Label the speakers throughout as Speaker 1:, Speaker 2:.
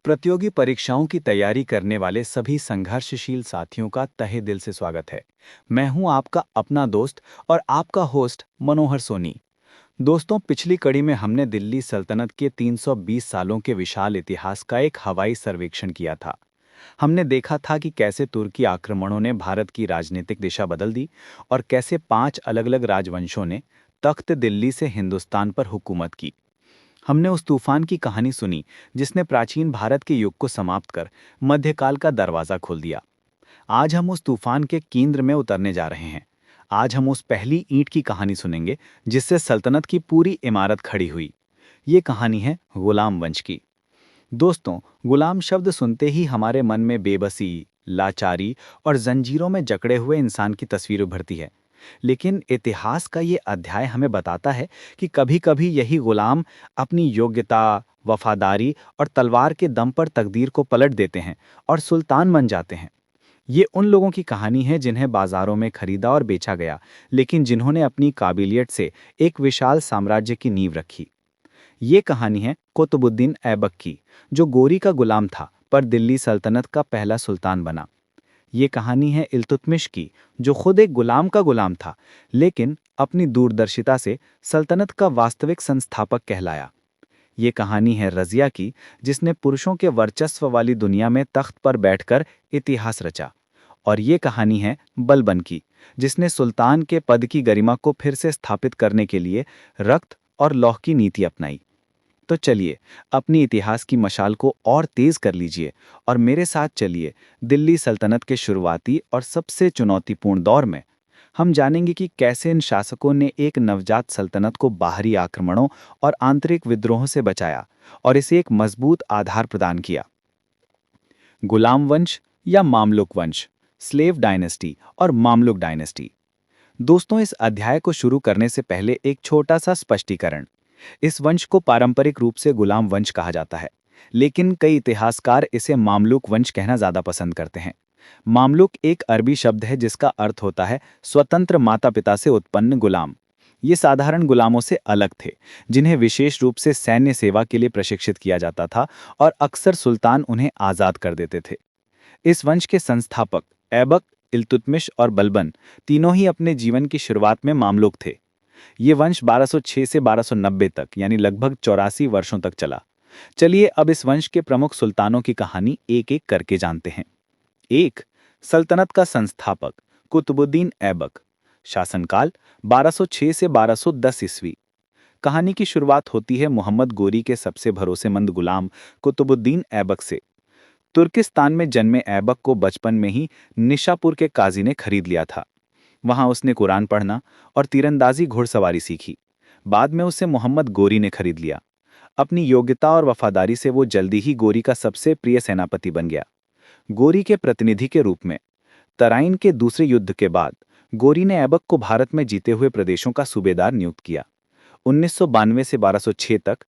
Speaker 1: प्रतियोगी परीक्षाओं की तैयारी करने वाले सभी संघर्षशील साथियों का तहे दिल से स्वागत है। मैं हूं आपका अपना दोस्त और आपका होस्ट मनोहर सोनी। दोस्तों, पिछली कड़ी में हमने दिल्ली सल्तनत के 320 सालों के विशाल इतिहास का एक हवाई सर्वेक्षण किया था। हमने देखा था कि कैसे तुर्की आक्रमणों ने भारत की राजनीतिक दिशा बदल दी और कैसे 5 अलग-अलग राजवंशों ने तख्त दिल्ली से हिंदुस्तान पर हुकूमत की। हमने उस तूफान की कहानी सुनी जिसने प्राचीन भारत के युग को समाप्त कर मध्यकाल का दरवाजा खोल दिया। आज हम उस तूफान के केंद्र में उतरने जा रहे हैं। आज हम उस पहली ईंट की कहानी सुनेंगे जिससे सल्तनत की पूरी इमारत खड़ी हुई। ये कहानी है गुलाम वंश की। दोस्तों, गुलाम शब्द सुनते ही हमारे मन में बेबसी, लाचारी और जंजीरों में जकड़े हुए इंसान की तस्वीर उभरती है। लेकिन इतिहास का ये अध्याय हमें बताता है कि कभी-कभी यही गुलाम अपनी योग्यता, वफादारी और तलवार के दम पर तकदीर को पलट देते हैं और सुल्तान बन जाते हैं। ये उन लोगों की कहानी है जिन्हें बाजारों में खरीदा और बेचा गया, लेकिन जिन्होंने अपनी काबिलियत से एक विशाल साम्राज्य की नींव रखी। ये कहानी है कुतुबुद्दीन ऐबक की, जो गोरी का गुलाम था पर दिल्ली सल्तनत का पहला सुल्तान बना। ये कहानी है इल्तुतमिश की, जो खुद एक गुलाम का गुलाम था, लेकिन अपनी दूरदर्शिता से सल्तनत का वास्तविक संस्थापक कहलाया। ये कहानी है रज़िया की, जिसने पुरुषों के वर्चस्व वाली दुनिया में तख्त पर बैठकर इतिहास रचा। और ये कहानी है बलबन की, जिसने सुल्तान के पद की गरिमा को फिर से स्थापित करने के लिए रक्त और लौह की नीति अपनाई। तो चलिए, अपनी इतिहास की मशाल को और तेज कर लीजिए और मेरे साथ चलिए दिल्ली सल्तनत के शुरुआती और सबसे चुनौतीपूर्ण दौर में। हम जानेंगे कि कैसे इन शासकों ने एक नवजात सल्तनत को बाहरी आक्रमणों और आंतरिक विद्रोहों से बचाया और इसे एक मजबूत आधार प्रदान किया। गुलाम वंश या मामलुक वंश, स्लेव डायनेस्टी और मामलुक डायनेस्टी। दोस्तों, इस अध्याय को शुरू करने से पहले एक छोटा सा स्पष्टीकरण। इस वंश को पारंपरिक रूप से गुलाम वंश कहा जाता है, लेकिन कई इतिहासकार इसे मामलुक वंश कहना ज्यादा पसंद करते हैं। मामलुक एक अरबी शब्द है जिसका अर्थ होता है स्वतंत्र माता पिता से उत्पन्न गुलाम। ये साधारण गुलामों से अलग थे, जिन्हें विशेष रूप से सैन्य सेवा के लिए प्रशिक्षित किया जाता था और अक्सर सुल्तान उन्हें आज़ाद कर देते थे। इस वंश के संस्थापक ऐबक, इल्तुतमिश और बलबन तीनों ही अपने जीवन की शुरुआत में मामलुक थे। ये वंश 1206 से 1290 तक यानी लगभग 84 वर्षों तक चला। चलिए अब इस वंश के प्रमुख सुल्तानों की कहानी एक एक करके जानते हैं। एक, सल्तनत का संस्थापक कुतुबुद्दीन ऐबक। शासनकाल 1206 से 1210 ईस्वी। कहानी की शुरुआत होती है मोहम्मद गोरी के सबसे भरोसेमंद गुलाम कुतुबुद्दीन ऐबक से। तुर्किस्तान में जन्मे ऐबक को बचपन में ही निशापुर के काजी ने खरीद लिया था। वहां उसने कुरान पढ़ना और तीरंदाजी घुड़सवारी सीखी। बाद में उसे मोहम्मद गोरी ने खरीद लिया। अपनी योग्यता और वफादारी से वो जल्दी ही गोरी का सबसे प्रिय सेनापति बन गया। गोरी के प्रतिनिधि के रूप में तराइन के दूसरे युद्ध के बाद गोरी ने ऐबक को भारत में जीते हुए प्रदेशों का सूबेदार नियुक्त किया। 1992 से 1206 तक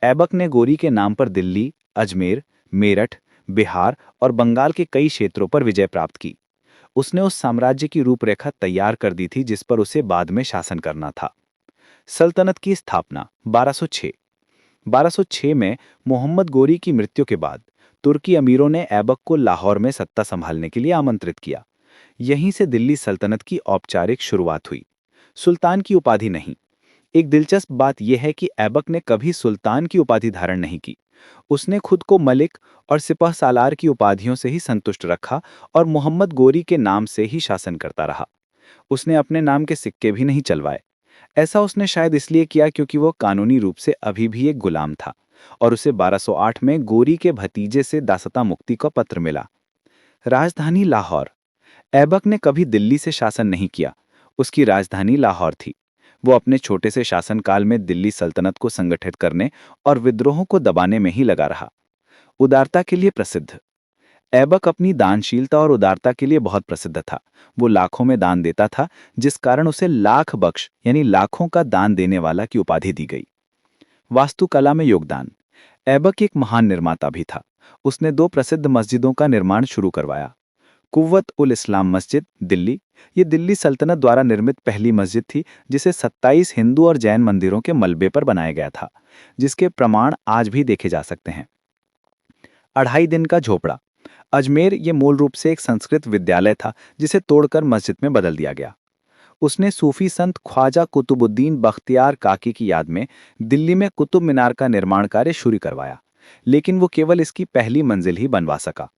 Speaker 1: ऐबक ने गोरी के नाम पर दिल्ली, अजमेर, मेरठ, बिहार और बंगाल के कई क्षेत्रों पर विजय प्राप्त की। उसने उस साम्राज्य की रूपरेखा तैयार कर दी थी जिस पर उसे बाद में शासन करना था। सल्तनत की स्थापना 1206। 1206 में मोहम्मद गोरी की मृत्यु के बाद तुर्की अमीरों ने ऐबक को लाहौर में सत्ता संभालने के लिए आमंत्रित किया। यहीं से दिल्ली सल्तनत की औपचारिक शुरुआत हुई। सुल्तान की उपाधि नहीं। एक दिलचस्प बात यह है कि ऐबक ने कभी सुल्तान की उपाधि धारण नहीं की। उसने खुद को मलिक और सिपह सालार की उपाधियों से ही संतुष्ट रखा और मोहम्मद गोरी के नाम से ही शासन करता रहा। उसने अपने नाम के सिक्के भी नहीं चलवाए। ऐसा उसने शायद इसलिए किया क्योंकि वो कानूनी रूप से अभी भी एक गुलाम था और उसे 1208 में गोरी के भतीजे से दासता मुक्ति का पत्र मिला। राजधानी लाहौर। ऐबक ने कभी दिल्ली से शासन नहीं किया। उसकी राजधानी लाहौर थी। वो अपने छोटे से शासनकाल में दिल्ली सल्तनत को संगठित करने और विद्रोहों को दबाने में ही लगा रहा। उदारता के लिए प्रसिद्ध। ऐबक अपनी दानशीलता और उदारता के लिए बहुत प्रसिद्ध था। वो लाखों में दान देता था, जिस कारण उसे लाख बख्श यानी लाखों का दान देने वाला की उपाधि दी गई। वास्तुकला में योगदान। ऐबक एक महान निर्माता भी था। उसने 2 प्रसिद्ध मस्जिदों का निर्माण शुरू करवाया। कुव्वत उल इस्लाम मस्जिद, दिल्ली। ये दिल्ली सल्तनत द्वारा निर्मित पहली मस्जिद थी जिसे 27 हिंदू और जैन मंदिरों के मलबे पर बनाया गया था, जिसके प्रमाण आज भी देखे जा सकते हैं। 2.5 दिन का झोपड़ा। अजमेर ये मूल रूप से एक संस्कृत विद्यालय था जिसे तोड़कर मस्जिद में बदल दिया गया। उसने सूफी संत ख्वाजा कुतुबुद्दीन बख्तियार काकी की याद में दिल्ली में कुतुब मीनार का निर्माण कार्य शुरू करवाया, लेकिन वो केवल इसकी पहली मंजिल ही बनवा सका।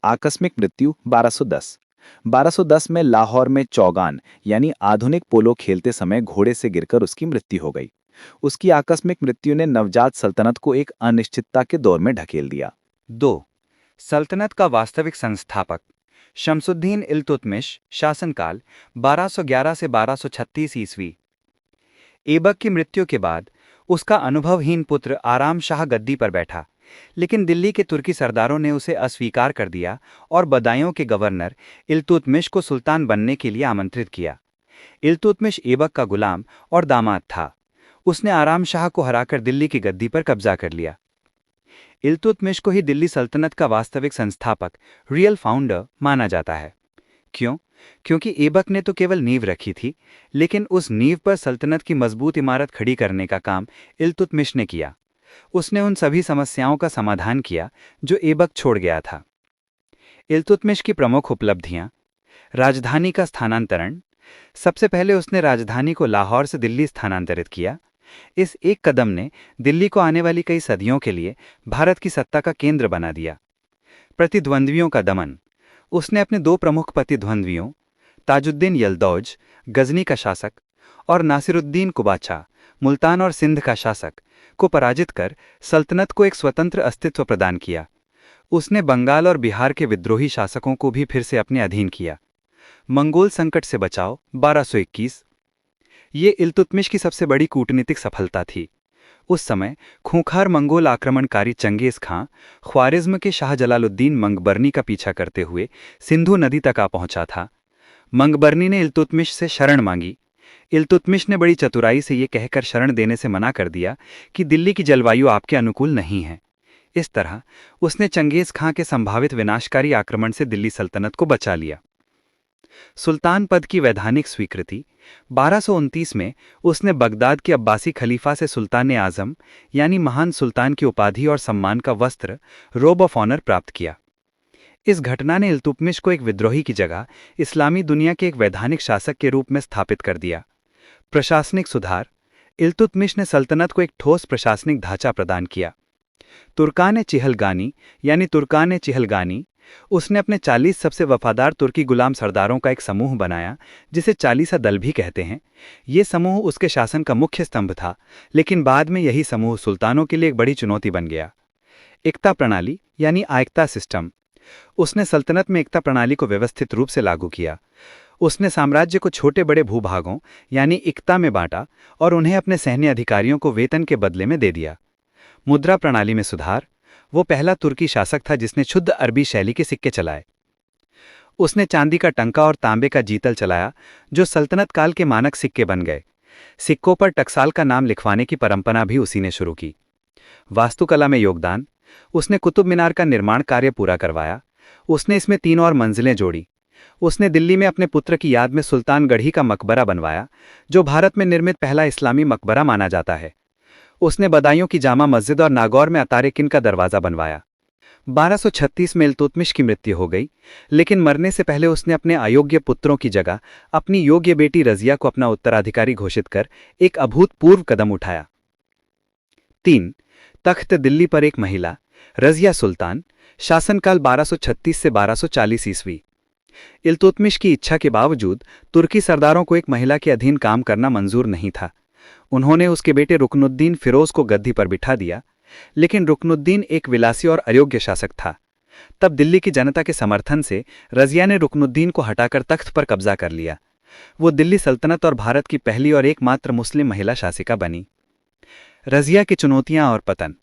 Speaker 1: आकस्मिक मृत्यु 1210। 1210 में लाहौर में चौगान यानी आधुनिक पोलो खेलते समय घोड़े से गिरकर उसकी मृत्यु हो गई। उसकी आकस्मिक मृत्यु ने नवजात सल्तनत को एक अनिश्चितता के दौर में ढकेल दिया।
Speaker 2: 2. सल्तनत का वास्तविक संस्थापक शमसुद्दीन इल्तुतमिश, शासनकाल 1211 से 1236 ईस्वी। ऐबक की मृत्यु के बाद उसका अनुभवहीन पुत्र आराम शाह गद्दी पर बैठा, लेकिन दिल्ली के तुर्की सरदारों ने उसे अस्वीकार कर दिया और बदायूं के गवर्नर इल्तुतमिश को सुल्तान बनने के लिए आमंत्रित किया। इल्तुतमिश ऐबक का गुलाम और दामाद था। उसने आराम शाह को हराकर दिल्ली की गद्दी पर कब्जा कर लिया। इल्तुतमिश को ही दिल्ली सल्तनत का वास्तविक संस्थापक, रियल फाउंडर माना जाता है। क्यों? क्योंकि ऐबक ने तो केवल नींव रखी थी, लेकिन उस नींव पर सल्तनत की मजबूत इमारत खड़ी करने का काम इल्तुतमिश ने किया। उसने उन सभी समस्याओं का समाधान किया जो ऐबक छोड़ गया था। इल्तुतमिश की प्रमुख उपलब्धियां: राजधानी का स्थानांतरण। सबसे पहले उसने राजधानी को लाहौर से दिल्ली स्थानांतरित किया। इस एक कदम ने दिल्ली को आने वाली कई सदियों के लिए भारत की सत्ता का केंद्र बना दिया। प्रतिद्वंद्वियों का दमन। उसने अपने 2 प्रमुख प्रतिद्वंद्वियों, ताजुद्दीन यल्दौज, गजनी का शासक, और नासिरुद्दीन कुबाचा, मुल्तान और सिंध का शासक, को पराजित कर सल्तनत को एक स्वतंत्र अस्तित्व प्रदान किया। उसने बंगाल और बिहार के विद्रोही शासकों को भी फिर से अपने अधीन किया। मंगोल संकट से बचाव 1221। ये इल्तुतमिश की सबसे बड़ी कूटनीतिक सफलता थी। उस समय खूंखार मंगोल आक्रमणकारी चंगेज खां ख्वारिज्म के शाह जलालुद्दीन मंगबरनी का पीछा करते हुए सिंधु नदी तक आ पहुंचा था। मंगबरनी ने इल्तुतमिश से शरण मांगी। इल्तुतमिश ने बड़ी चतुराई से ये कहकर शरण देने से मना कर दिया कि दिल्ली की जलवायु आपके अनुकूल नहीं है। इस तरह उसने चंगेज खां के संभावित विनाशकारी आक्रमण से दिल्ली सल्तनत को बचा लिया। सुल्तान पद की वैधानिक स्वीकृति। 1229 में उसने बगदाद के अब्बासी खलीफा से सुल्तान आजम यानी महान सुल्तान की उपाधि और सम्मान का वस्त्र, रोब ऑफ ऑनर, प्राप्त किया। इस घटना ने इल्तुतमिश को एक विद्रोही की जगह इस्लामी दुनिया के एक वैधानिक शासक के रूप में स्थापित कर दिया। प्रशासनिक सुधार। इल्तुतमिश ने सल्तनत को एक ठोस प्रशासनिक ढांचा प्रदान किया। तुर्कान चिहलगानी यानी तुर्कान चिहलगानी। उसने अपने 40 सबसे वफादार तुर्की गुलाम सरदारों का एक समूह बनाया, जिसे 40 दल भी कहते हैं। ये समूह उसके शासन का मुख्य स्तंभ था, लेकिन बाद में यही समूह सुल्तानों के लिए एक बड़ी चुनौती बन गया। एकता प्रणाली यानी आयक्ता सिस्टम। उसने सल्तनत में एकता प्रणाली को व्यवस्थित रूप से लागू किया। उसने साम्राज्य को छोटे बड़े भूभागों यानी इक्ता में बांटा और उन्हें अपने सैन्य अधिकारियों को वेतन के बदले में दे दिया। मुद्रा प्रणाली में सुधार। वो पहला तुर्की शासक था जिसने शुद्ध अरबी शैली के सिक्के चलाए। उसने चांदी का टंका और तांबे का जीतल चलाया, जो सल्तनत काल के मानक सिक्के बन गए। सिक्कों पर टकसाल का नाम लिखवाने की परंपरा भी उसी ने शुरू की। वास्तुकला में योगदान। उसने कुतुब मीनार का निर्माण कार्य पूरा करवाया। उसने इसमें 3 और मंजिलें जोड़ी। उसने दिल्ली में अपने पुत्र की याद में सुल्तानगढ़ी का मकबरा बनवाया, जो भारत में निर्मित पहला इस्लामी मकबरा माना जाता है। उसने बदायूं की जामा मस्जिद और नागौर में अतारेकिन का दरवाज़ा बनवाया। 1236 में इल्तुतमिश की मृत्यु हो गई, लेकिन मरने से पहले उसने अपने अयोग्य पुत्रों की जगह अपनी योग्य बेटी रजिया को अपना उत्तराधिकारी घोषित कर एक अभूतपूर्व कदम उठाया। 3. तख्त दिल्ली पर एक महिला, रजिया सुल्तान। शासनकाल 1236 से 1240 ईस्वी। इल्तुतमिश की इच्छा के बावजूद तुर्की सरदारों को एक महिला के अधीन काम करना मंजूर नहीं था। उन्होंने उसके बेटे रुकनुद्दीन फिरोज को गद्दी पर बिठा दिया, लेकिन रुकनुद्दीन एक विलासी और अयोग्य शासक था। तब दिल्ली की जनता के समर्थन से रजिया ने रुकनुद्दीन को हटाकर तख्त पर कब्जा कर लिया। वो दिल्ली सल्तनत और भारत की पहली और एकमात्र मुस्लिम महिला शासिका बनी। रजिया की चुनौतियां और पतन।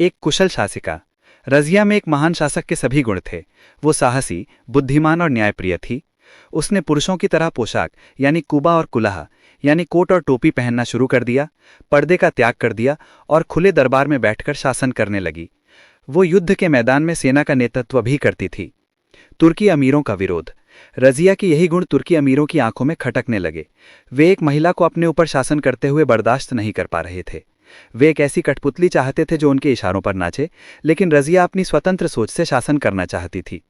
Speaker 2: एक कुशल शासिका। रजिया में एक महान शासक के सभी गुण थे। वो साहसी, बुद्धिमान और न्यायप्रिय थी। उसने पुरुषों की तरह पोशाक यानी कुबा और कुलाह यानी कोट और टोपी पहनना शुरू कर दिया, पर्दे का त्याग कर दिया और खुले दरबार में बैठकर शासन करने लगी। वो युद्ध के मैदान में सेना का नेतृत्व भी करती थी। तुर्की अमीरों का विरोध। रजिया के यही गुण तुर्की अमीरों की आंखों में खटकने लगे। वे एक महिला को अपने ऊपर शासन करते हुए बर्दाश्त नहीं कर पा रहे थे। वे एक ऐसी कठपुतली चाहते थे जो उनके इशारों पर नाचे, लेकिन रज़िया अपनी स्वतंत्र सोच से शासन करना चाहती थी।